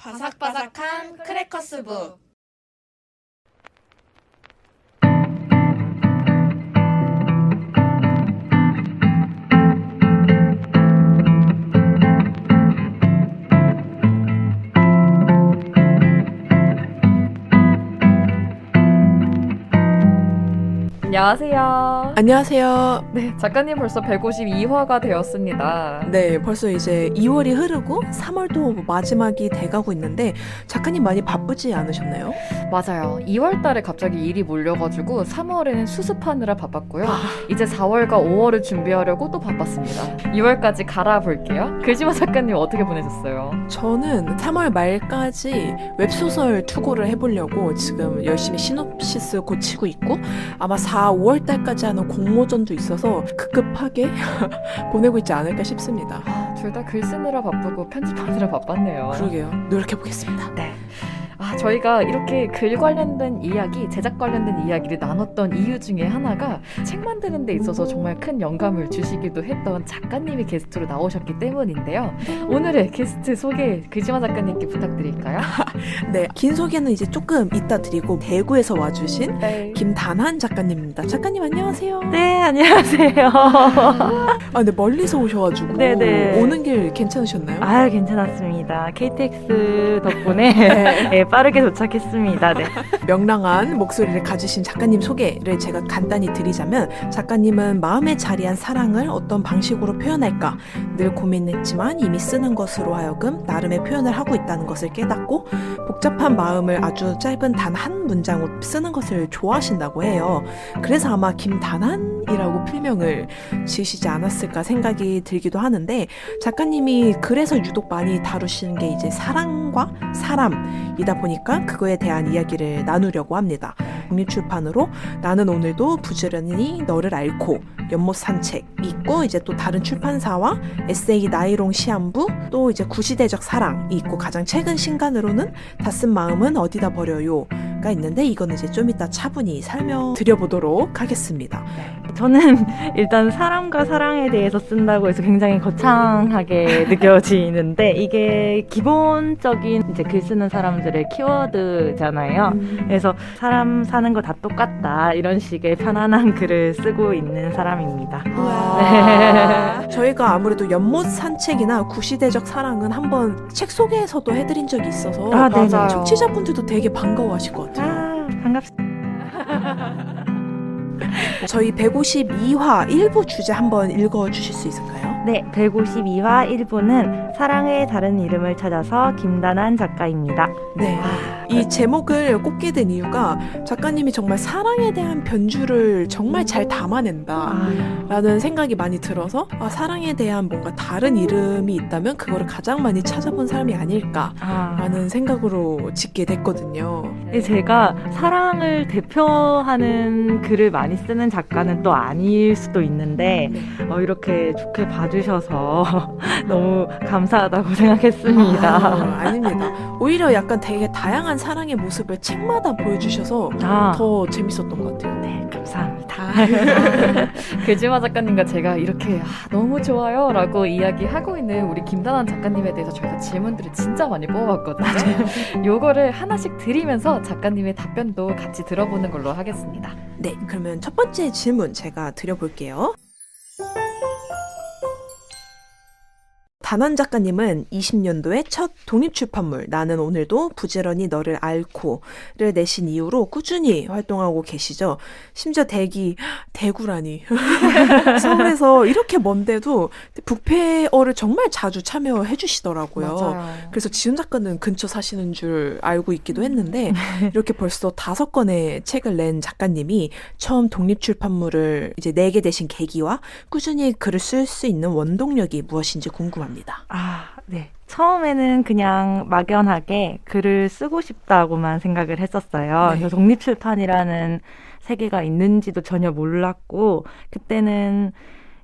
바삭바삭한 크래커스북. 안녕하세요. 안녕하세요. 네, 작가님 벌써 152화가 되었습니다. 네, 벌써 이제 2월이 흐르고 3월도 마지막이 돼가고 있는데 작가님 많이 바쁘지 않으셨나요? 맞아요. 2월 달에 갑자기 일이 몰려가지고 3월에는 수습하느라 바빴고요. 이제 4월과 5월을 준비하려고 또 바빴습니다. 2월까지 갈아볼게요. 글지마 작가님 어떻게 보내셨어요? 저는 3월 말까지 웹소설 투고를 해보려고 지금 열심히 시놉시스 고치고 있고 아마 4, 5월 달까지 하는 공모전도 있어서 급급하게 보내고 있지 않을까 싶습니다. 둘 다 글 쓰느라 바쁘고 편집하느라 바빴네요. 그러게요. 노력해보겠습니다. 네. 저희가 이렇게 글 관련된 이야기, 제작 관련된 이야기를 나눴던 이유 중에 하나가 책 만드는 데 있어서 정말 큰 영감을 주시기도 했던 작가님이 게스트로 나오셨기 때문인데요. 오늘의 게스트 소개 글지마 작가님께 부탁드릴까요? 네, 긴 소개는 이제 조금 이따 드리고 대구에서 와주신 김단한 작가님입니다. 작가님 안녕하세요. 네, 안녕하세요. 근데 멀리서 오셔가지고 네네. 오는 길 괜찮으셨나요? 아, 괜찮았습니다. KTX 덕분에 네, 빠르게 도착했습니다. 네. 명랑한 목소리를 가지신 작가님 소개를 제가 간단히 드리자면 작가님은 마음에 자리한 사랑을 어떤 방식으로 표현할까 늘 고민했지만 이미 쓰는 것으로 하여금 나름의 표현을 하고 있다는 것을 깨닫고 복잡한 마음을 아주 짧은 단 한 문장으로 쓰는 것을 좋아하신다고 해요. 그래서 아마 김단한이라고 필명을 지으시지 않았을까 생각이 들기도 하는데 작가님이 그래서 유독 많이 다루시는 게 이제 사랑과 사람이다 보니까 그거에 대한 이야기를 나누려고 합니다. 독립출판으로 나는 오늘도 부지런히 너를 앓고 연못 산책 있고 이제 또 다른 출판사와 에세이 나이롱 시한부 또 이제 구시대적 사랑이 있고 가장 최근 신간으로는 다 쓴 마음은 어디다 버려요가 있는데 이거는 이제 좀 이따 차분히 설명드려보도록 하겠습니다. 저는 일단 사람과 사랑에 대해서 쓴다고 해서 굉장히 거창하게 느껴지는데 이게 기본적인 이제 글 쓰는 사람들의 키워드잖아요. 그래서 사람 사는 거 다 똑같다 이런 식의 편안한 글을 쓰고 있는 사람입니다. 네. 저희가 아무래도 연못 산책이나 구시대적 사랑은 한번 책 소개에서도 해드린 적이 있어서 맞아요. 청취자분들도 되게 반가워하실 것 같아요. 반갑습니다. 저희 152화 1부 주제 한번 읽어주실 수 있을까요? 네, 152화 1부는 사랑의 다른 이름을 찾아서 김단한 작가입니다. 네. 이 제목을 꼽게 된 이유가 작가님이 정말 사랑에 대한 변주를 정말 잘 담아낸다 라는 생각이 많이 들어서 사랑에 대한 뭔가 다른 이름이 있다면 그거를 가장 많이 찾아본 사람이 아닐까 라는 생각으로 짓게 됐거든요. 제가 사랑을 대표하는 글을 많이 쓰는 작가는 또 아닐 수도 있는데 이렇게 좋게 봐주셔서 너무 감사하다고 생각했습니다. 아닙니다. 오히려 약간 되게 다양한 사랑의 모습을 책마다 보여주셔서 더 재밌었던 것 같아요. 네, 감사합니다. 글지마 작가님과 제가 이렇게 너무 좋아요 라고 이야기하고 있는 우리 김단한 작가님에 대해서 저희가 질문들을 진짜 많이 뽑아봤거든요. 요거를 하나씩 드리면서 작가님의 답변도 같이 들어보는 걸로 하겠습니다. 네, 그러면 첫 번째 질문 제가 드려볼게요. 단한 작가님은 20년도에 첫 독립출판물 나는 오늘도 부지런히 너를 앓고를 내신 이후로 꾸준히 활동하고 계시죠. 심지어 대구라니 서울에서 이렇게 먼데도 북페어를 정말 자주 참여해 주시더라고요. 맞아요. 그래서 지훈 작가는 근처 사시는 줄 알고 있기도 했는데 이렇게 벌써 5권의 책을 낸 작가님이 처음 독립출판물을 이제 내게 되신 계기와 꾸준히 글을 쓸 수 있는 원동력이 무엇인지 궁금합니다. 네. 처음에는 그냥 막연하게 글을 쓰고 싶다고만 생각을 했었어요. 네. 그래서 독립출판이라는 세계가 있는지도 전혀 몰랐고 그때는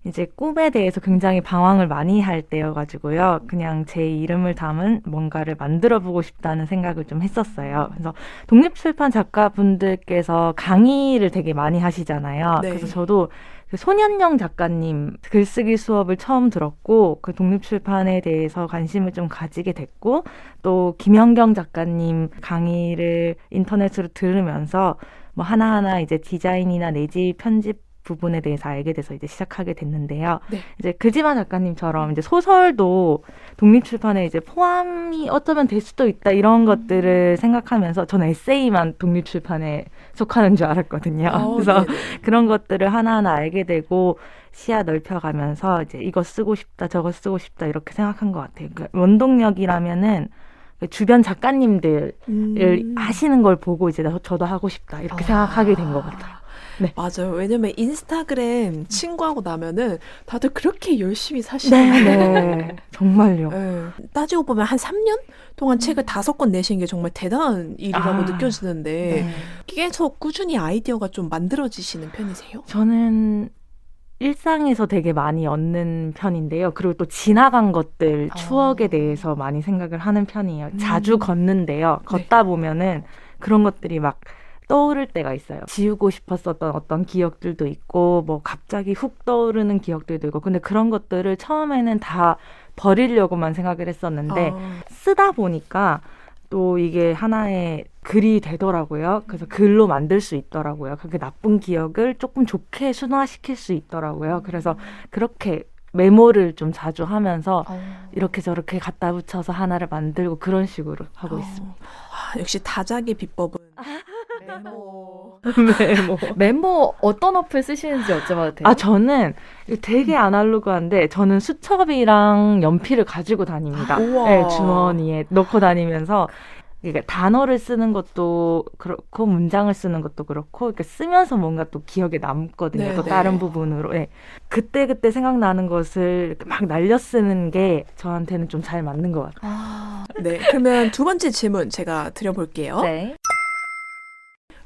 이제 꿈에 대해서 굉장히 방황을 많이 할 때여가지고요. 그냥 제 이름을 담은 뭔가를 만들어보고 싶다는 생각을 좀 했었어요. 그래서 독립출판 작가분들께서 강의를 되게 많이 하시잖아요. 네. 그래서 저도 그 손현영 작가님 글쓰기 수업을 처음 들었고 그 독립출판에 대해서 관심을 좀 가지게 됐고 또 김현경 작가님 강의를 인터넷으로 들으면서 뭐 하나하나 이제 디자인이나 내지 편집 부분에 대해서 알게 돼서 이제 시작하게 됐는데요. 네. 이제 그지마 작가님처럼 이제 소설도 독립출판에 이제 포함이 어쩌면 될 수도 있다 이런 것들을 생각하면서 저는 에세이만 독립출판에 속하는 줄 알았거든요. 그래서 네네. 그런 것들을 하나하나 알게 되고 시야 넓혀가면서 이제 이거 쓰고 싶다 저거 쓰고 싶다 이렇게 생각한 것 같아요. 그러니까 원동력이라면은 그 주변 작가님들 하시는 걸 보고 이제 저도 하고 싶다 이렇게 생각하게 된 것 같아요. 네. 맞아요. 왜냐면 인스타그램 친구하고 나면은 다들 그렇게 열심히 사시는 네, 정말요. 네. 따지고 보면 한 3년 동안 책을 5권 내신 게 정말 대단한 일이라고 느껴지는데 네. 계속 꾸준히 아이디어가 좀 만들어지시는 편이세요? 저는 일상에서 되게 많이 얻는 편인데요. 그리고 또 지나간 것들, 추억에 대해서 많이 생각을 하는 편이에요. 자주 걷는데요. 걷다 보면은 그런 것들이 막 떠오를 때가 있어요. 지우고 싶었었던 어떤 기억들도 있고 뭐 갑자기 훅 떠오르는 기억들도 있고 근데 그런 것들을 처음에는 다 버리려고만 생각을 했었는데 쓰다 보니까 또 이게 하나의 글이 되더라고요. 그래서 글로 만들 수 있더라고요. 그게 나쁜 기억을 조금 좋게 순화시킬 수 있더라고요. 그래서 그렇게 메모를 좀 자주 하면서 이렇게 저렇게 갖다 붙여서 하나를 만들고 그런 식으로 하고 있습니다. 역시 다작의 비법은 메모. 메모. 메모 어떤 어플 쓰시는지 여쭤봐도 돼요? 저는 되게 아날로그한데 저는 수첩이랑 연필을 가지고 다닙니다. 우와. 네, 주머니에 넣고 다니면서 그러니까 단어를 쓰는 것도 그렇고 문장을 쓰는 것도 그렇고 이렇게 쓰면서 뭔가 또 기억에 남거든요. 네, 또 네. 다른 부분으로. 네. 그때 생각나는 것을 이렇게 막 날려 쓰는 게 저한테는 좀 잘 맞는 것 같아요. 네, 그러면 두 번째 질문 제가 드려볼게요. 네.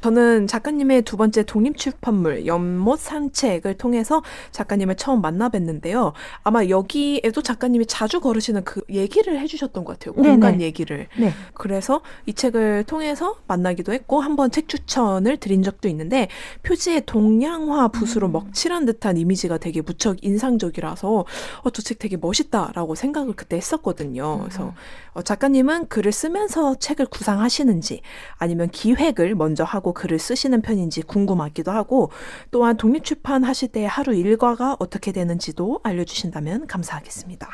저는 작가님의 두 번째 독립출판물 연못 산책을 통해서 작가님을 처음 만나 뵀는데요. 아마 여기에도 작가님이 자주 걸으시는 그 얘기를 해주셨던 것 같아요. 공간 네네. 얘기를. 네. 그래서 이 책을 통해서 만나기도 했고 한번 책 추천을 드린 적도 있는데 표지에 동양화 붓으로 먹칠한 듯한 이미지가 되게 무척 인상적이라서 저 책 되게 멋있다라고 생각을 그때 했었거든요. 그래서 작가님은 글을 쓰면서 책을 구상하시는지 아니면 기획을 먼저 하고 글을 쓰시는 편인지 궁금하기도 하고 또한 독립출판 하실 때 하루 일과가 어떻게 되는지도 알려주신다면 감사하겠습니다.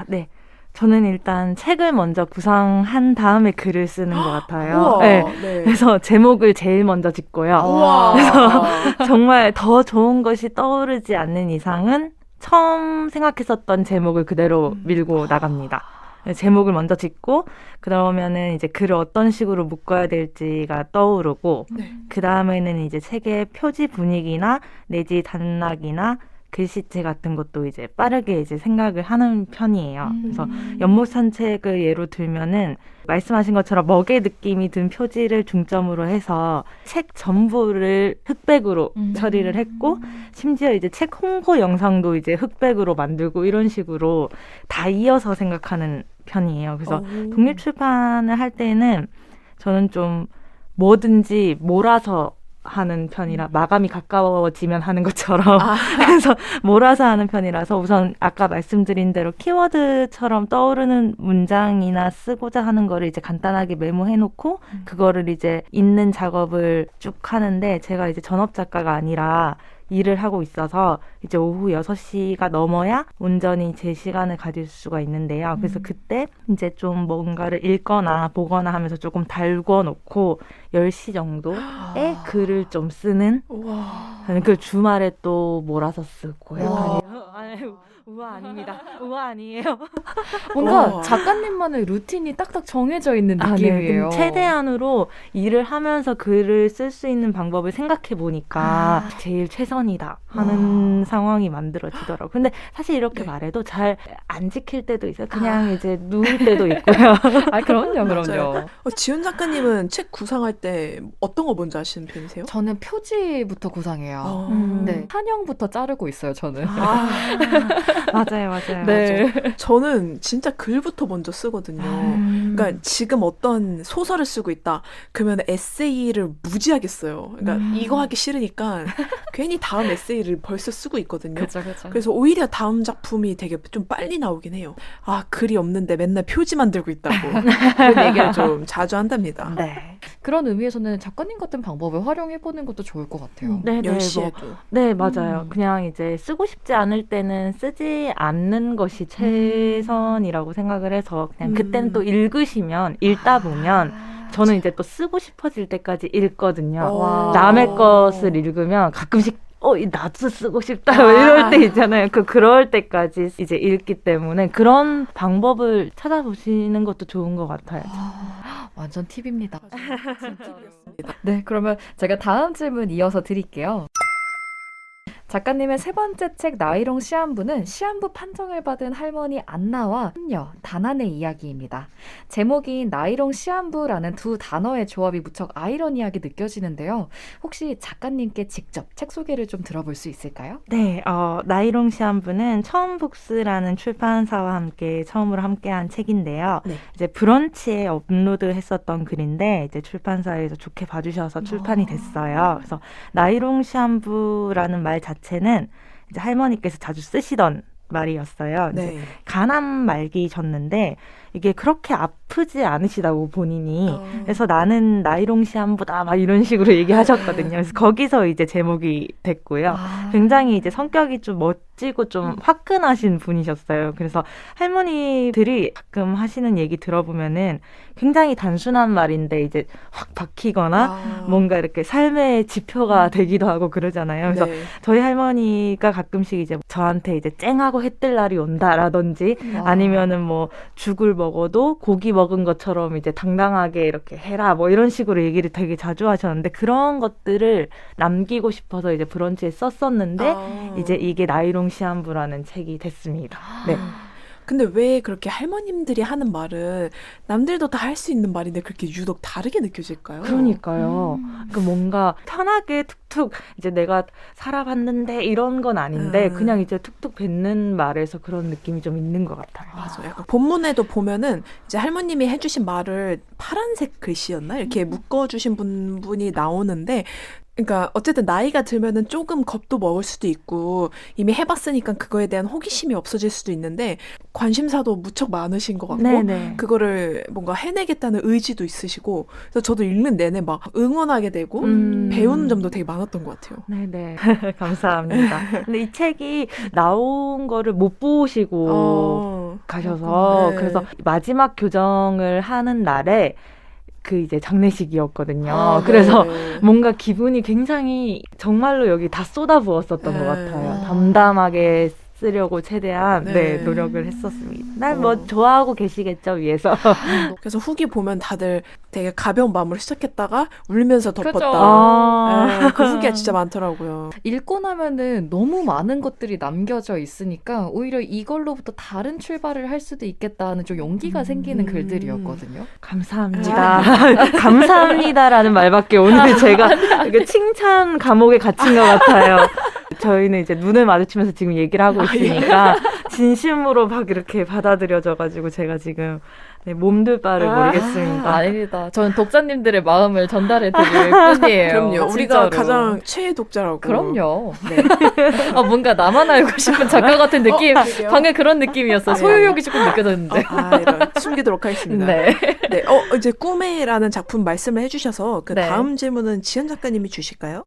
네. 저는 일단 책을 먼저 구상한 다음에 글을 쓰는 것 같아요. 우와, 네. 네. 그래서 제목을 제일 먼저 짓고요. 우와. 정말 더 좋은 것이 떠오르지 않는 이상은 처음 생각했었던 제목을 그대로 밀고 나갑니다. 제목을 먼저 짓고 그러면은 이제 글을 어떤 식으로 묶어야 될지가 떠오르고 네. 그 다음에는 이제 책의 표지 분위기나 내지 단락이나 글씨체 같은 것도 이제 빠르게 이제 생각을 하는 편이에요. 그래서 연못 산책을 예로 들면은 말씀하신 것처럼 먹의 느낌이 든 표지를 중점으로 해서 책 전부를 흑백으로 처리를 했고 심지어 이제 책 홍보 영상도 이제 흑백으로 만들고 이런 식으로 다 이어서 생각하는 편이에요. 그래서 독립출판을 할 때는 저는 좀 뭐든지 몰아서 하는 편이라 마감이 가까워지면 하는 것처럼 그래서 몰아서 하는 편이라서 우선 아까 말씀드린 대로 키워드처럼 떠오르는 문장이나 쓰고자 하는 거를 이제 간단하게 메모해 놓고 그거를 이제 읽는 작업을 쭉 하는데 제가 이제 전업 작가가 아니라 일을 하고 있어서 이제 오후 6시가 넘어야 온전히 제 시간을 가질 수가 있는데요. 그래서 그때 이제 좀 뭔가를 읽거나 보거나 하면서 조금 달궈 놓고 10시 정도에 글을 좀 쓰는 저는 그 주말에 또 몰아서 쓰고요. 우와 아닙니다. 우와 아니에요. 뭔가 작가님만의 루틴이 딱딱 정해져 있는 느낌이에요. 네. 최대한으로 일을 하면서 글을 쓸 수 있는 방법을 생각해 보니까 제일 최선이다 하는 상황이 만들어지더라고요. 근데 사실 이렇게 말해도 잘 안 지킬 때도 있어요. 그냥 이제 누울 때도 있고요. 그럼요. 지훈 작가님은 책 구상할 때 어떤 거 먼저 하시는 편이세요? 저는 표지부터 구상해요. 네, 한영부터 자르고 있어요, 저는. 맞아요, 맞아요. 네. 저는 진짜 글부터 먼저 쓰거든요. 그러니까 지금 어떤 소설을 쓰고 있다. 그러면 에세이를 무지하게 써요. 그러니까 이거 하기 싫으니까 괜히 다음 에세이를 벌써 쓰고 있거든요. 그죠, 그죠. 그래서 오히려 다음 작품이 되게 좀 빨리 나오긴 해요. 아, 글이 없는데 맨날 표지 만들고 있다고. 그런 얘기를 좀 자주 한답니다. 네. 그런 의미에서는 작가님 같은 방법을 활용해보는 것도 좋을 것 같아요. 네, 네, 뭐, 10시에도. 네, 맞아요. 그냥 이제 쓰고 싶지 않을 때는 쓰지 않는 것이 최선이라고 생각을 해서 그냥 그때는 또 읽으시면 읽다 보면 저는 이제 또 쓰고 싶어질 때까지 읽거든요. 와. 남의 것을 읽으면 가끔씩 나도 쓰고 싶다 이럴 때 있잖아요. 그럴 때까지 이제 읽기 때문에 그런 방법을 찾아보시는 것도 좋은 것 같아요. 완전 팁입니다. 진짜로. 네, 그러면 제가 다음 질문 이어서 드릴게요. 작가님의 세 번째 책 나이롱 시한부는 시한부 판정을 받은 할머니 안나와 손녀 다난의 이야기입니다. 제목인 나이롱 시한부라는 두 단어의 조합이 무척 아이러니하게 느껴지는데요. 혹시 작가님께 직접 책 소개를 좀 들어볼 수 있을까요? 네, 나이롱 시한부는 처음북스라는 출판사와 함께 처음으로 함께한 책인데요. 네. 이제 브런치에 업로드했었던 글인데 이제 출판사에서 좋게 봐주셔서 출판이 됐어요. 그래서 나이롱 시한부라는 말 자체는 이제 할머니께서 자주 쓰시던 말이었어요. 이제 네. 간암 말기셨는데 이게 그렇게 아프지 않으시다고 본인이 그래서 나는 나이롱 시한부다 막 이런 식으로 얘기하셨거든요. 그래서 거기서 이제 제목이 됐고요. 굉장히 이제 성격이 좀 멋지고 좀 화끈하신 분이셨어요. 그래서 할머니들이 가끔 하시는 얘기 들어보면은 굉장히 단순한 말인데 이제 확 박히거나 뭔가 이렇게 삶의 지표가 되기도 하고 그러잖아요. 그래서 네. 저희 할머니가 가끔씩 이제 저한테 이제 쨍하고 해뜰 날이 온다라든지 아니면은 뭐 죽을 먹어도 고기 먹은 것처럼 이제 당당하게 이렇게 해라 뭐 이런 식으로 얘기를 되게 자주 하셨는데 그런 것들을 남기고 싶어서 이제 브런치에 썼었는데 이제 이게 나이롱 시한부라는 책이 됐습니다. 네. 근데 왜 그렇게 할머님들이 하는 말은 남들도 다 할 수 있는 말인데 그렇게 유독 다르게 느껴질까요? 그러니까요. 그 뭔가 편하게 툭툭 이제 내가 살아봤는데 이런 건 아닌데 그냥 이제 툭툭 뱉는 말에서 그런 느낌이 좀 있는 것 같아요. 맞아요. 약간 본문에도 보면은 이제 할머님이 해주신 말을 파란색 글씨였나 이렇게 묶어주신 분이 나오는데. 그러니까 어쨌든 나이가 들면은 조금 겁도 먹을 수도 있고 이미 해봤으니까 그거에 대한 호기심이 없어질 수도 있는데 관심사도 무척 많으신 것 같고 네네. 그거를 뭔가 해내겠다는 의지도 있으시고 그래서 저도 읽는 내내 막 응원하게 되고 배우는 점도 되게 많았던 것 같아요. 네네. 감사합니다. 근데 이 책이 나온 거를 못 보시고 가셔서 네. 그래서 마지막 교정을 하는 날에 그 이제 장례식이었거든요. 그래서 네. 뭔가 기분이 굉장히 정말로 여기 다 쏟아부었었던 것 같아요. 담담하게 쓰려고 최대한 네. 노력을 했었습니다. 날 뭐 좋아하고 계시겠죠, 위에서. 그래서 후기 보면 다들 되게 가벼운 마음으로 시작했다가 울면서 덮었다. 그죠. 네, 그 후기가 진짜 많더라고요. 읽고 나면은 너무 많은 것들이 남겨져 있으니까 오히려 이걸로부터 다른 출발을 할 수도 있겠다는 좀 용기가 생기는 글들이었거든요. 감사합니다. 감사합니다라는 말밖에 오늘 제가 이게 칭찬 감옥에 갇힌 것 같아요. 저희는 이제 눈을 마주치면서 지금 얘기를 하고 있으니까 진심으로 막 이렇게 받아들여져가지고 제가 지금 몸둘 바를 모르겠습니다. 아닙니다. 저는 독자님들의 마음을 전달해드릴 뿐이에요. 그럼요. 우리가 진짜로. 가장 최애 독자라고. 그럼요. 네. 뭔가 나만 알고 싶은 작가 같은 느낌. 그러게요. 방금 그런 느낌이었어요. 소유욕이 조금 느껴졌는데. 이런 숨기도록 하겠습니다. 네. 네, 이제 꿈에라는 작품 말씀을 해주셔서 그 네. 다음 질문은 지연 작가님이 주실까요?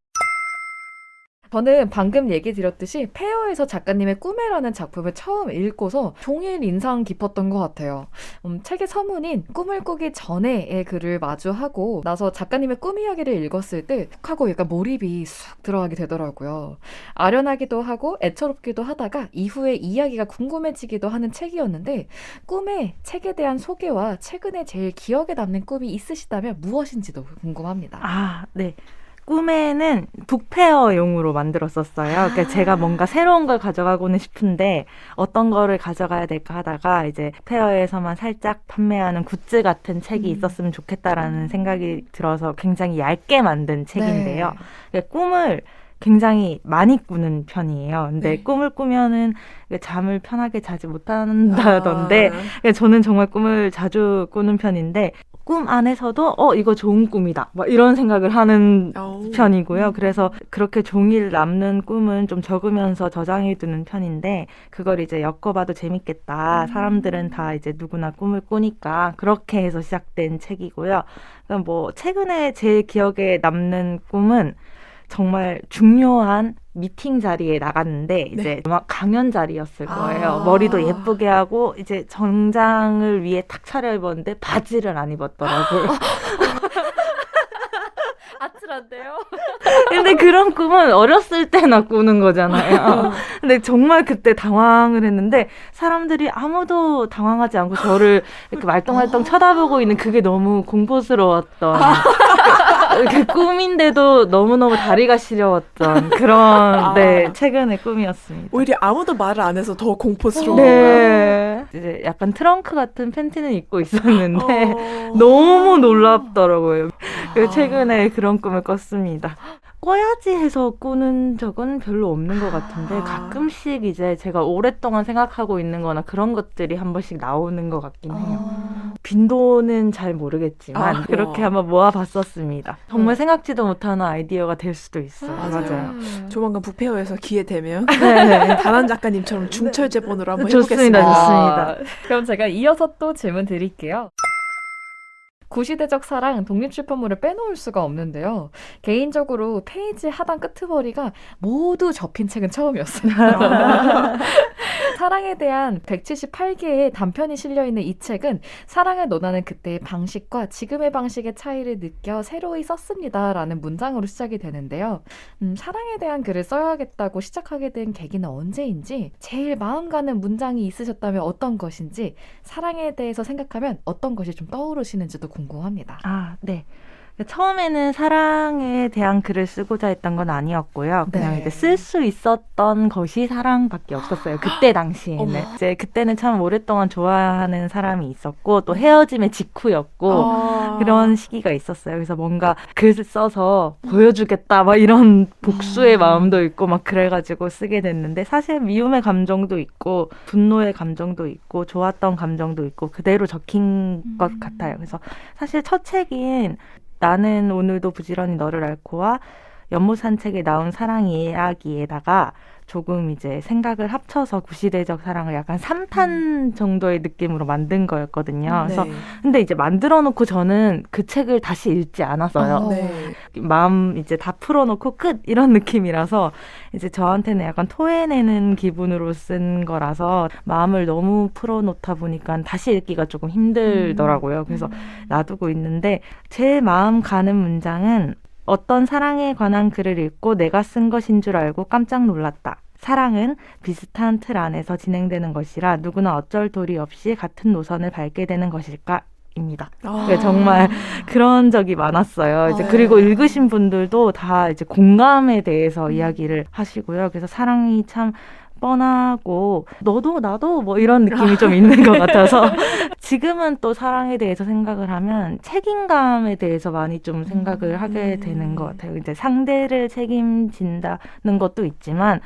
저는 방금 얘기 드렸듯이 페어에서 작가님의 꿈에라는 작품을 처음 읽고서 종일 인상 깊었던 것 같아요. 책의 서문인 꿈을 꾸기 전에의 글을 마주하고 나서 작가님의 꿈 이야기를 읽었을 때 하고 약간 몰입이 쑥 들어가게 되더라고요. 아련하기도 하고 애처롭기도 하다가 이후에 이야기가 궁금해지기도 하는 책이었는데 꿈에 책에 대한 소개와 최근에 제일 기억에 남는 꿈이 있으시다면 무엇인지도 궁금합니다. 네. 꿈에는 북페어용으로 만들었었어요. 그러니까 제가 뭔가 새로운 걸 가져가고는 싶은데 어떤 거를 가져가야 될까 하다가 이제 페어에서만 살짝 판매하는 굿즈 같은 책이 있었으면 좋겠다라는 생각이 들어서 굉장히 얇게 만든 책인데요. 그러니까 꿈을 굉장히 많이 꾸는 편이에요. 근데 네. 꿈을 꾸면은 잠을 편하게 자지 못한다던데 저는 정말 꿈을 자주 꾸는 편인데 꿈 안에서도 이거 좋은 꿈이다 막 이런 생각을 하는 편이고요. 그래서 그렇게 종일 남는 꿈은 좀 적으면서 저장해 두는 편인데 그걸 이제 엮어봐도 재밌겠다. 사람들은 다 이제 누구나 꿈을 꾸니까 그렇게 해서 시작된 책이고요. 그럼 뭐 최근에 제 기억에 남는 꿈은 정말 중요한 미팅 자리에 나갔는데 이제 막 강연 자리였을 거예요. 머리도 예쁘게 하고 이제 정장을 위에 탁 차려입었는데 바지를 안 입었더라고요. 아찔한데요? 근데 그런 꿈은 어렸을 때나 꾸는 거잖아요. 근데 정말 그때 당황을 했는데 사람들이 아무도 당황하지 않고 저를 이렇게 말똥말똥 쳐다보고 있는 그게 너무 공포스러웠던 그 꿈인데도 너무너무 다리가 시려웠던 그런 최근의 꿈이었습니다. 오히려 아무도 말을 안 해서 더 공포스러워요. 네. 이제 약간 트렁크 같은 팬티는 입고 있었는데 너무 놀랍더라고요. 최근에 그런 꿈을 꿨습니다. 꿔야지 해서 꾸는 적은 별로 없는 것 같은데 가끔씩 이제 제가 오랫동안 생각하고 있는 거나 그런 것들이 한 번씩 나오는 것 같긴 해요. 빈도는 잘 모르겠지만 그렇게 한번 모아봤었습니다. 정말 생각지도 못하는 아이디어가 될 수도 있어요. 맞아요. 조만간 부페어에서 기회 되면 네. 다난 작가님처럼 중철제본으로 한번 좋습니다. 해보겠습니다. 좋습니다. 그럼 제가 이어서 또 질문 드릴게요. 구시대적 사랑 독립출판물을 빼놓을 수가 없는데요. 개인적으로 페이지 하단 끄트머리가 모두 접힌 책은 처음이었어요. 사랑에 대한 178개의 단편이 실려있는 이 책은 사랑을 논하는 그때의 방식과 지금의 방식의 차이를 느껴 새로이 썼습니다라는 문장으로 시작이 되는데요. 사랑에 대한 글을 써야겠다고 시작하게 된 계기는 언제인지, 제일 마음 가는 문장이 있으셨다면 어떤 것인지, 사랑에 대해서 생각하면 어떤 것이 좀 떠오르시는지도 궁금합니다. 네. 처음에는 사랑에 대한 글을 쓰고자 했던 건 아니었고요. 그냥 이제 쓸 수 있었던 것이 사랑밖에 없었어요. 그때 당시에는. 이제 그때는 참 오랫동안 좋아하는 사람이 있었고 또 헤어짐의 직후였고 그런 시기가 있었어요. 그래서 뭔가 글을 써서 보여주겠다 막 이런 복수의 마음도 있고 막 그래가지고 쓰게 됐는데 사실 미움의 감정도 있고 분노의 감정도 있고 좋았던 감정도 있고 그대로 적힌 것 같아요. 그래서 사실 첫 책인 나는 오늘도 부지런히 너를 앓고와 연못산책에 나온 사랑 이야기에다가 조금 이제 생각을 합쳐서 구시대적 사랑을 약간 3탄 정도의 느낌으로 만든 거였거든요. 그래서 근데 이제 만들어 놓고 저는 그 책을 다시 읽지 않았어요. 마음 이제 다 풀어놓고 끝 이런 느낌이라서 이제 저한테는 약간 토해내는 기분으로 쓴 거라서 마음을 너무 풀어놓다 보니까 다시 읽기가 조금 힘들더라고요. 그래서 놔두고 있는데 제 마음 가는 문장은 어떤 사랑에 관한 글을 읽고 내가 쓴 것인 줄 알고 깜짝 놀랐다. 사랑은 비슷한 틀 안에서 진행되는 것이라 누구나 어쩔 도리 없이 같은 노선을 밟게 되는 것일까? 입니다. 정말 그런 적이 많았어요. 이제 그리고 읽으신 분들도 다 이제 공감에 대해서 이야기를 하시고요. 그래서 사랑이 참 뻔하고 너도 나도 뭐 이런 느낌이 좀 있는 것 같아서 지금은 또 사랑에 대해서 생각을 하면 책임감에 대해서 많이 좀 생각을 하게 되는 것 같아요. 이제 상대를 책임진다는 것도 있지만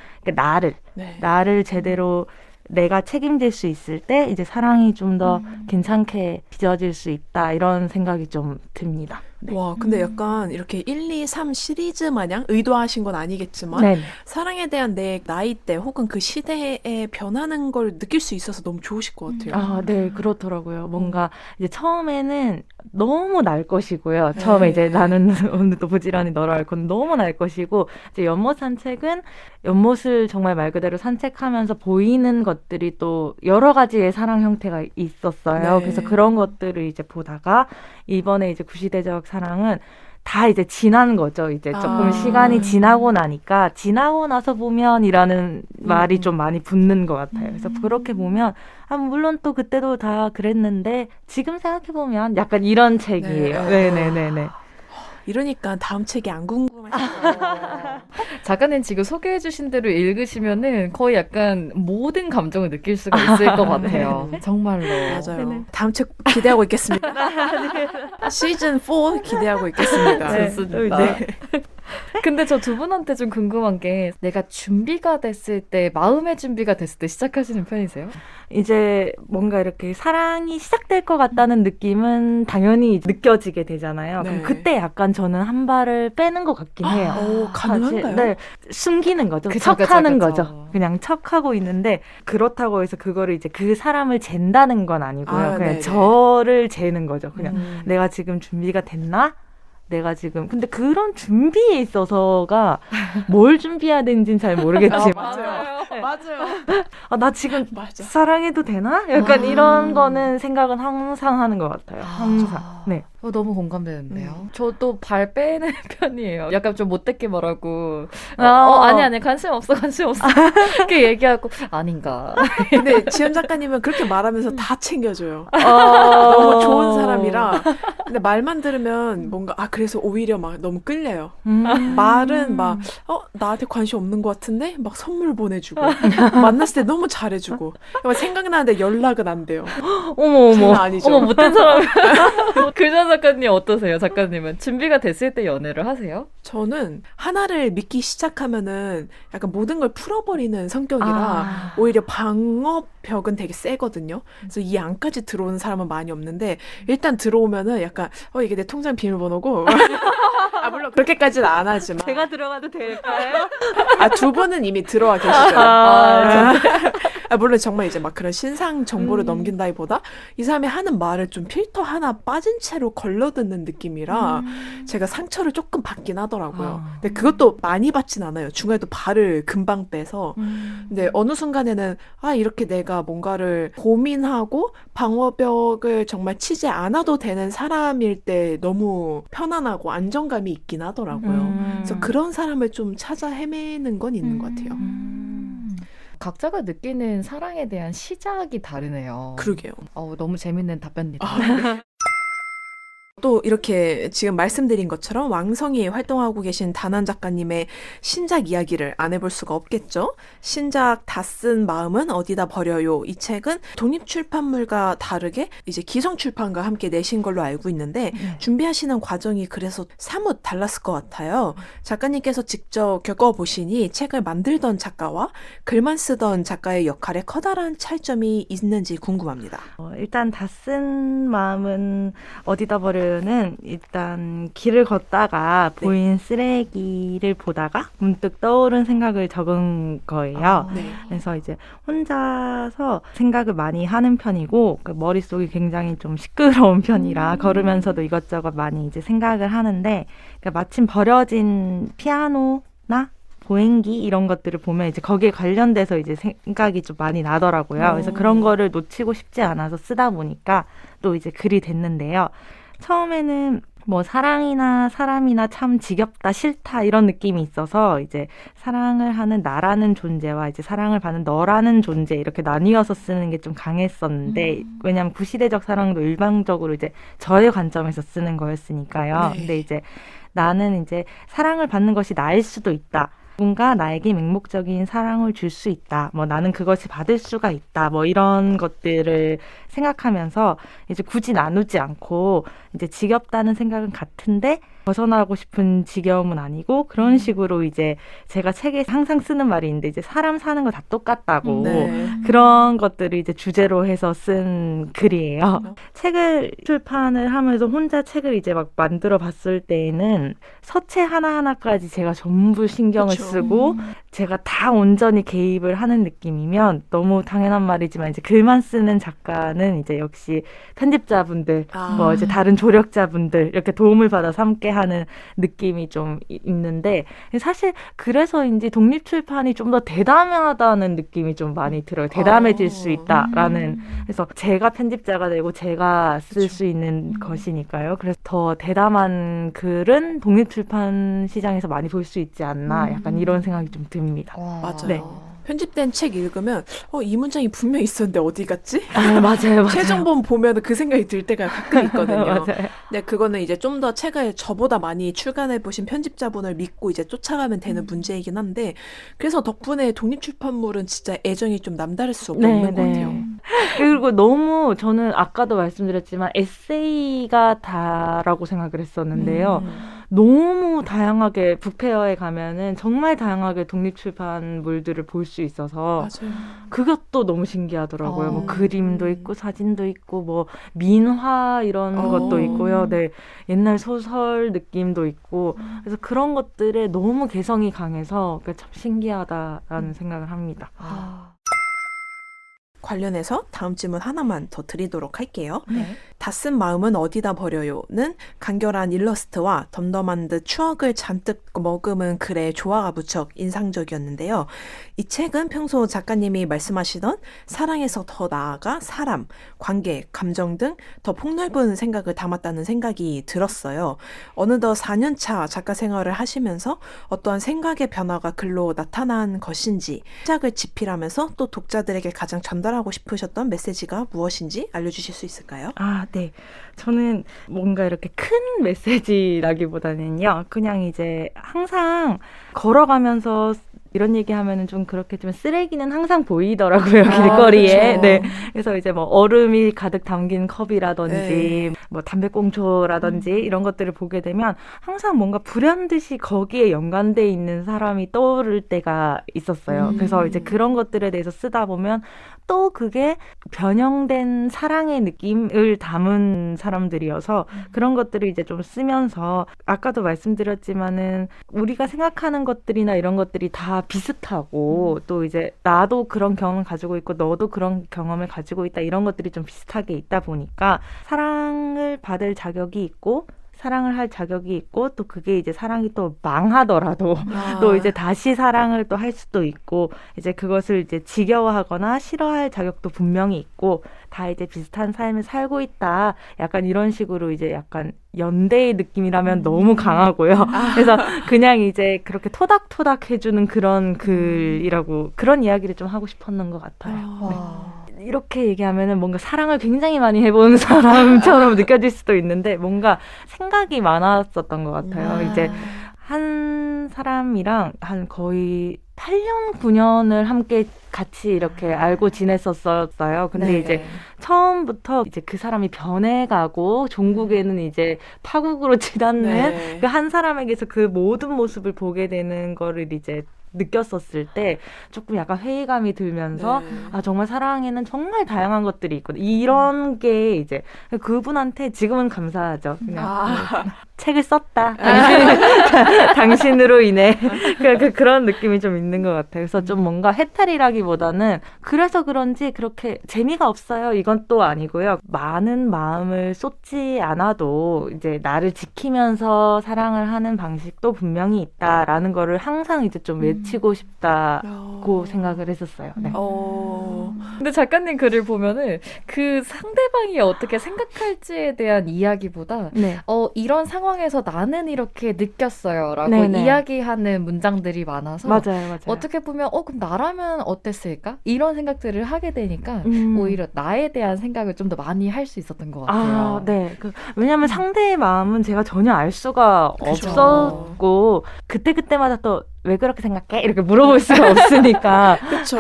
나를 제대로 내가 책임질 수 있을 때 이제 사랑이 좀 더 괜찮게 빚어질 수 있다 이런 생각이 좀 듭니다. 와, 근데 약간 이렇게 1, 2, 3 시리즈 마냥 의도하신 건 아니겠지만 사랑에 대한 내 나이대 혹은 그 시대에 변하는 걸 느낄 수 있어서 너무 좋으실 것 같아요. 네, 그렇더라고요. 뭔가 이제 처음에는 너무 날 것이고요. 처음에 이제 나는 오늘도 부지런히 너를 앓고 너무 날 것이고 이제 연못 산책은 연못을 정말 말 그대로 산책하면서 보이는 것들이 또 여러 가지의 사랑 형태가 있었어요. 그래서 그런 것들을 이제 보다가 이번에 이제 구시대적 사랑은 다 이제 지난 거죠. 이제 조금 시간이 지나고 나니까 지나고 나서 보면이라는 말이 좀 많이 붙는 것 같아요. 그래서 그렇게 보면 물론 또 그때도 다 그랬는데 지금 생각해 보면 약간 이런 책이에요. 네네네네. 이러니까 다음 책이 안 궁금하시죠. 작가님 지금 소개해주신 대로 읽으시면은 거의 약간 모든 감정을 느낄 수가 있을 것 같아요. 정말로. 맞아요. 다음 책 기대하고 있겠습니다. 시즌 4 기대하고 있겠습니다. 좋습니다. 근데 저 두 분한테 좀 궁금한 게 내가 준비가 됐을 때 마음의 준비가 됐을 때 시작하시는 편이세요? 이제 뭔가 이렇게 사랑이 시작될 것 같다는 느낌은 당연히 느껴지게 되잖아요. 네. 그럼 그때 약간 저는 한 발을 빼는 것 같긴 해요. 오, 가능한가요? 사실, 네, 숨기는 거죠. 그쵸, 척하는 그쵸. 거죠. 그냥 척하고 있는데 그렇다고 해서 그거를 이제 그 사람을 잰다는 건 아니고요. 아, 그냥 네네. 저를 재는 거죠. 그냥 음. 내가 지금 준비가 됐나? 내가 지금 근데 그런 준비에 있어서가 뭘 준비해야 되는지는 잘 모르겠지만 맞아요. 맞아요. 아, 나 지금 맞아. 사랑해도 되나? 약간 아. 이런 거는 생각은 항상 하는 것 같아요. 항상. 네. 너무 공감되는데요. 저도 발 빼는 편이에요. 약간 좀 못되게 말하고 아니 관심 없어 이렇게 얘기하고 아닌가. 근데 지연 작가님은 그렇게 말하면서 다 챙겨줘요. 어... 너무 좋은 사람이라. 근데 말만 들으면 뭔가 그래서 오히려 막 너무 끌려요. 말은 막 나한테 관심 없는 것 같은데 막 선물 보내주고 만났을 때 너무 잘해주고 생각나는데 연락은 안 돼요. 어머 장난 아니죠. 어머 못된 사람. 그전 작가님 어떠세요? 작가님은 준비가 됐을 때 연애를 하세요? 저는 하나를 믿기 시작하면은 약간 모든 걸 풀어버리는 성격이라 아. 오히려 방어벽은 되게 세거든요. 그래서 이 안까지 들어오는 사람은 많이 없는데 일단 들어오면은 약간 이게 내 통장 비밀번호고 물론 그렇게까지는 안 하지만 제가 들어가도 될까요? 두 분은 이미 들어와 계시죠. 물론 정말 이제 막 그런 신상 정보를 넘긴다기보다 이 사람이 하는 말을 좀 필터 하나 빠진 채로 걸러듣는 느낌이라 제가 상처를 조금 받긴 하더라고요. 근데 그것도 많이 받진 않아요. 중간에도 발을 금방 빼서. 근데 어느 순간에는 이렇게 내가 뭔가를 고민하고 방어벽을 정말 치지 않아도 되는 사람일 때 너무 편안하고 안정감이 있긴 하더라고요. 그래서 그런 사람을 좀 찾아 헤매는 건 있는 것 같아요. 각자가 느끼는 사랑에 대한 시작이 다르네요. 그러게요. 너무 재밌는 답변입니다. 또 이렇게 지금 말씀드린 것처럼 왕성히 활동하고 계신 단원 작가님의 신작 이야기를 안 해볼 수가 없겠죠. 신작 다 쓴 마음은 어디다 버려요. 이 책은 독립출판물과 다르게 이제 기성출판과 함께 내신 걸로 알고 있는데 준비하시는 과정이 그래서 사뭇 달랐을 것 같아요. 작가님께서 직접 겪어보시니 책을 만들던 작가와 글만 쓰던 작가의 역할에 커다란 차이점이 있는지 궁금합니다. 일단 다 쓴 마음은 어디다 버려요? 는 일단 길을 걷다가 보인 쓰레기를 보다가 문득 떠오른 생각을 적은 거예요. 그래서 이제 혼자서 생각을 많이 하는 편이고 머릿속이 굉장히 좀 시끄러운 편이라 걸으면서도 이것저것 많이 이제 생각을 하는데 마침 버려진 피아노나 보행기 이런 것들을 보면 이제 거기에 관련돼서 이제 생각이 좀 많이 나더라고요. 그래서 그런 거를 놓치고 싶지 않아서 쓰다 보니까 또 이제 글이 됐는데요. 처음에는 뭐 사랑이나 사람이나 참 지겹다 싫다 이런 느낌이 있어서 이제 사랑을 하는 나라는 존재와 이제 사랑을 받는 너라는 존재 이렇게 나뉘어서 쓰는 게 좀 강했었는데 왜냐하면 구시대적 사랑도 일방적으로 이제 저의 관점에서 쓰는 거였으니까요. 근데 이제 나는 이제 사랑을 받는 것이 나일 수도 있다. 누군가 나에게 맹목적인 사랑을 줄 수 있다. 뭐 나는 그것이 받을 수가 있다. 뭐 이런 것들을 생각하면서 이제 굳이 나누지 않고 이제 지겹다는 생각은 같은데 벗어나고 싶은 지겨움은 아니고 그런 식으로 이제 제가 책에 항상 쓰는 말이 있는데 이제 사람 사는 거 다 똑같다고 그런 것들을 이제 주제로 해서 쓴 글이에요. 책을 출판을 하면서 혼자 책을 이제 막 만들어 봤을 때에는 서체 하나하나까지 제가 전부 신경을 쓰고 제가 다 온전히 개입을 하는 느낌이면 너무 당연한 말이지만 이제 글만 쓰는 작가는 이제 역시 편집자분들 뭐 이제 다른 조력자분들 이렇게 도움을 받아서 함께 하는 느낌이 좀 있는데 사실 그래서인지 독립출판이 좀 더 대담하다는 느낌이 좀 많이 들어요. 대담해질 수 있다라는 그래서 제가 편집자가 되고 제가 쓸 수 있는 것이니까요. 그래서 더 대담한 글은 독립출판 시장에서 많이 볼 수 있지 않나 약간 이런 생각이 좀 듭니다. 맞아요. 네. 편집된 책 읽으면 이 문장이 분명히 있었는데 어디 갔지? 맞아요. 최종본 보면 그 생각이 들 때가 가끔 있거든요. 맞아요. 근데 그거는 이제 좀 더 책을 저보다 많이 출간해 보신 편집자분을 믿고 이제 쫓아가면 되는 문제이긴 한데 그래서 덕분에 독립출판물은 진짜 애정이 좀 남다를 수 없는 것 같아요. 그리고 너무 저는 아까도 말씀드렸지만 에세이가 다라고 생각을 했었는데요. 너무 다양하게 북페어에 가면은 정말 다양하게 독립출판물들을 볼 수 있어서 맞아요. 그것도 너무 신기하더라고요. 뭐 어. 그림도 있고 사진도 있고 뭐 민화 이런 어. 것도 있고요. 네, 옛날 소설 느낌도 있고 그래서 그런 것들에 너무 개성이 강해서 참 신기하다라는 생각을 합니다. 아, 관련해서 다음 질문 하나만 더 드리도록 할게요. 네. 다 쓴 마음은 어디다 버려요는 간결한 일러스트와 덤덤한 듯 추억을 잔뜩 머금은 글의 조화가 무척 인상적이었는데요. 이 책은 평소 작가님이 말씀하시던 사랑에서 더 나아가 사람, 관계, 감정 등 더 폭넓은 생각을 담았다는 생각이 들었어요. 어느덧 4년차 작가 생활을 하시면서 어떠한 생각의 변화가 글로 나타난 것인지 시작을 집필하면서 또 독자들에게 가장 전달하고 싶으셨던 메시지가 무엇인지 알려주실 수 있을까요? 아, 네. 저는 뭔가 이렇게 큰 메시지라기보다는요, 그냥 이제 항상 걸어가면서 이런 얘기하면은 좀 그렇겠지만 쓰레기는 항상 보이더라고요, 길거리에. 그렇죠. 네. 그래서 이제 뭐 얼음이 가득 담긴 컵이라든지 네. 뭐 담배꽁초라든지 이런 것들을 보게 되면 항상 뭔가 불현듯이 거기에 연관돼 있는 사람이 떠오를 때가 있었어요. 그래서 이제 그런 것들에 대해서 쓰다 보면 또 그게 변형된 사랑의 느낌을 담은 사람들이어서 그런 것들을 이제 좀 쓰면서 아까도 말씀드렸지만은 우리가 생각하는 것들이나 이런 것들이 다 비슷하고 또 이제 나도 그런 경험을 가지고 있고 너도 그런 경험을 가지고 있다 이런 것들이 좀 비슷하게 있다 보니까 사랑을 받을 자격이 있고 사랑을 할 자격이 있고 또 그게 이제 사랑이 또 망하더라도 또 이제 다시 사랑을 또 할 수도 있고 이제 그것을 이제 지겨워하거나 싫어할 자격도 분명히 있고 다 이제 비슷한 삶을 살고 있다. 약간 이런 식으로 이제 약간 연대의 느낌이라면 너무 강하고요. 그래서 그냥 이제 그렇게 토닥토닥 해주는 그런 글이라고 그런 이야기를 좀 하고 싶었는 것 같아요. 와. 이렇게 얘기하면은 뭔가 사랑을 굉장히 많이 해본 사람처럼 느껴질 수도 있는데 뭔가 생각이 많았었던 것 같아요. 이제 한 사람이랑 한 거의 8년, 9년을 함께 같이 이렇게 알고 지냈었어요. 근데 네. 이제 처음부터 이제 그 사람이 변해가고 종국에는 이제 파국으로 치닫는 네. 그 한 사람에게서 그 모든 모습을 보게 되는 거를 이제 느꼈었을 때 조금 약간 회의감이 들면서 네. 아 정말 사랑에는 정말 다양한 것들이 있거든. 이런 게 이제 그분한테 지금은 감사하죠. 그냥 책을 썼다. 당신으로 인해 그런 느낌이 좀 있는 것 같아요. 그래서 좀 뭔가 해탈이라기보다는 그래서 그런지 그렇게 재미가 없어요. 이건 또 아니고요. 많은 마음을 쏟지 않아도 이제 나를 지키면서 사랑을 하는 방식도 분명히 있다라는 거를 항상 이제 좀 외치고 싶다고 생각을 했었어요. 네. 근데 작가님 글을 보면은 그 상대방이 어떻게 생각할지에 대한 이야기보다 네. 이런 상황에서 나는 이렇게 느꼈어요라고 네네. 이야기하는 문장들이 많아서 맞아요. 어떻게 보면 그럼 나라면 어땠을까? 이런 생각들을 하게 되니까 오히려 나에 대한 생각을 좀 더 많이 할 수 있었던 것 같아요. 아, 네. 왜냐하면 상대의 마음은 제가 전혀 알 수가 그죠. 없었고 그때마다 또 왜 그렇게 생각해? 이렇게 물어볼 수가 없으니까. 그렇죠.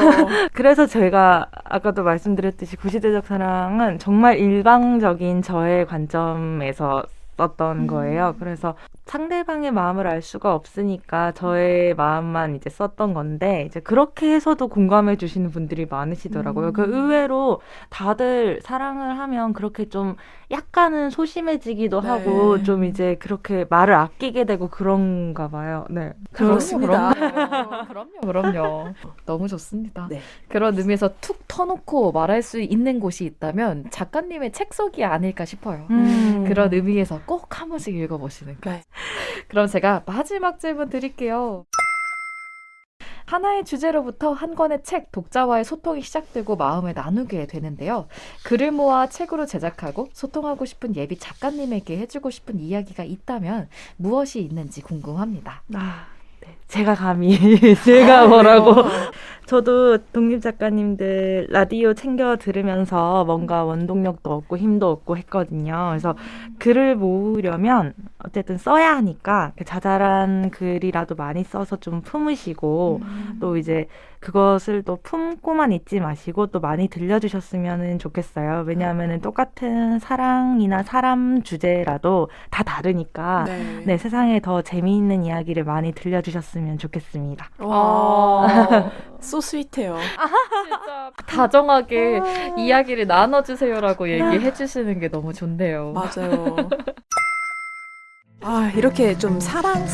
그래서 제가 아까도 말씀드렸듯이 구시대적 사랑은 정말 일방적인 저의 관점에서 썼던 거예요. 그래서 상대방의 마음을 알 수가 없으니까 저의 마음만 이제 썼던 건데 이제 그렇게 해서도 공감해 주시는 분들이 많으시더라고요. 그 의외로 다들 사랑을 하면 그렇게 좀 약간은 소심해지기도 네. 하고 좀 이제 그렇게 말을 아끼게 되고 그런가 봐요. 네. 그렇습니다. 그럼요. 너무 좋습니다. 네. 그런 의미에서 툭 터놓고 말할 수 있는 곳이 있다면 작가님의 책속이 아닐까 싶어요. 그런 의미에서 꼭 한 번씩 읽어보시는 거. 네. 그럼 제가 마지막 질문 드릴게요. 하나의 주제로부터 한 권의 책, 독자와의 소통이 시작되고 마음을 나누게 되는데요. 글을 모아 책으로 제작하고 소통하고 싶은 예비 작가님에게 해주고 싶은 이야기가 있다면 무엇이 있는지 궁금합니다. 네. 제가 감히 제가 뭐라고 저도 독립 작가님들 라디오 챙겨 들으면서 뭔가 원동력도 얻고 힘도 얻고 했거든요. 그래서 글을 모으려면 어쨌든 써야 하니까 자잘한 글이라도 많이 써서 좀 품으시고 또 이제 그것을 또 품고만 있지 마시고 또 많이 들려주셨으면 좋겠어요. 왜냐하면 똑같은 사랑이나 사람 주제라도 다 다르니까 네, 세상에 더 재미있는 이야기를 많이 들려주셨으면 좋겠습니다. 와, so sweet해요. 진짜 다정하게 이야기를 나눠주세요라고 얘기해 주시는 게 너무 좋네요. 맞아요. 아, 이렇게 좀 사람,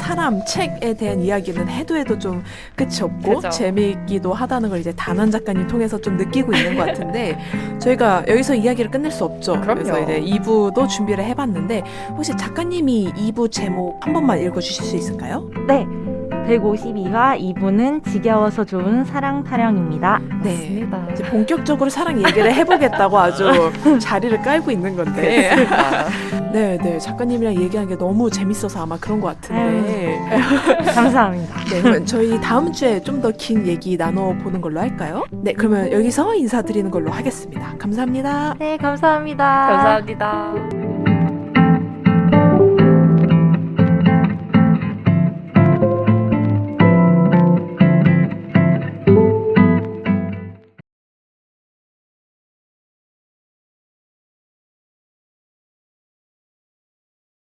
책에 대한 이야기는 해도 좀 끝이 없고 그죠. 재미있기도 하다는 걸 이제 단원 작가님 통해서 좀 느끼고 있는 것 같은데 저희가 여기서 이야기를 끝낼 수 없죠. 그럼요. 그래서 이제 2부도 준비를 해봤는데 혹시 작가님이 2부 제목 한 번만 읽어주실 수 있을까요? 네, 152화 2부는 지겨워서 좋은 사랑 타령입니다. 맞습니다. 이제 본격적으로 사랑 얘기를 해보겠다고 아주 자리를 깔고 있는 건데 네, 작가님이랑 얘기하는 게 너무 재밌어서 아마 그런 것 같은데 감사합니다. 네, 그러면 저희 다음 주에 좀 더 긴 얘기 나눠보는 걸로 할까요? 네, 그러면 여기서 인사드리는 걸로 하겠습니다. 감사합니다. 네, 감사합니다. 감사합니다.